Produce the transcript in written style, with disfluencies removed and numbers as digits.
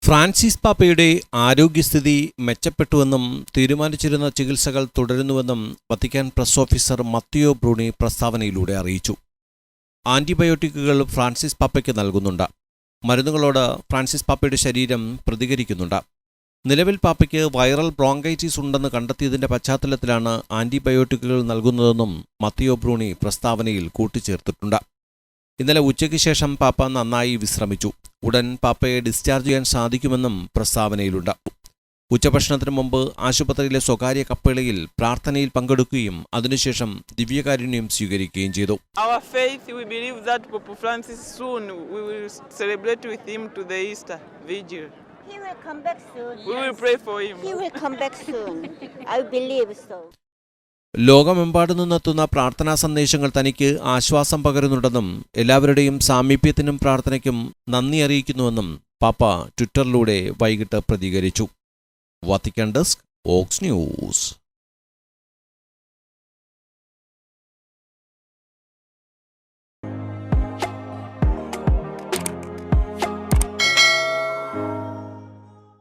Francis പാപ്പയുടെ ആരോഗ്യസ്ഥിതി മെച്ചപ്പെട്ടുവെന്നും തീരുമാനിച്ചിരുന്ന ചികിത്സകൾ തുടരുന്നുവെന്നും വത്തിക്കാൻ പ്രസ് ഓഫീസർ മത്തിയോ ബ്രൂണി പ്രസ്താവനയിലൂടെ അറിയിച്ചു. ആന്റിബയോട്ടിക്കുകൾ ഫ്രാൻസിസ് പാപ്പയ്ക്ക് നൽകുന്നുണ്ട്. മരുന്നുകളോട് ഫ്രാൻസിസ് പാപ്പയുടെ ശരീരം പ്രതികരിക്കുന്നുണ്ട്. നിലവിൽ പാപ്പയ്ക്ക് വൈറൽ ബ്രോങ്കൈറ്റിസ് ഉണ്ടെന്ന് കണ്ടെത്തിയതിന്റെ പശ്ചാത്തലത്തിലാണ് ആന്റിബയോട്ടിക്കുകൾ നൽകുന്നതെന്നും മത്തിയോ ബ്രൂണി പ്രസ്താവനയിൽ കൂട്ടിച്ചേർത്തിട്ടുണ്ട്. ഇന്നലെ ഉച്ചയ്ക്ക് ശേഷം പാപ്പ നന്നായി വിശ്രമിച്ചു. ഉടൻ പാപ്പയെ ഡിസ്ചാർജ് ചെയ്യാൻ സാധിക്കുമെന്നും പ്രസ്താവനയിലുണ്ട്. ഉച്ചഭക്ഷണത്തിന് മുമ്പ് ആശുപത്രിയിലെ സ്വകാര്യ കപ്പേളയിൽ പ്രാർത്ഥനയിൽ പങ്കെടുക്കുകയും അതിനുശേഷം ദിവ്യകാരുണ്യം സ്വീകരിക്കുകയും ചെയ്തു. Our faith, we believe that Pope Francis soon we will celebrate with him to the Easter Vigil. He will come back soon. We will pray for him. He will come back soon. I believe so. ലോകമെമ്പാടു നിന്നെത്തുന്ന പ്രാർത്ഥനാ സന്ദേശങ്ങൾ തനിക്ക് ആശ്വാസം പകരുന്നുണ്ടെന്നും എല്ലാവരുടെയും സാമീപ്യത്തിനും പ്രാർത്ഥനയ്ക്കും നന്ദി അറിയിക്കുന്നുവെന്നും പാപ്പ ട്വിറ്ററിലൂടെ വൈകിട്ട് പ്രതികരിച്ചു. വത്തിക്കാൻ ഡെസ്ക്, ഓക്സ് ന്യൂസ്.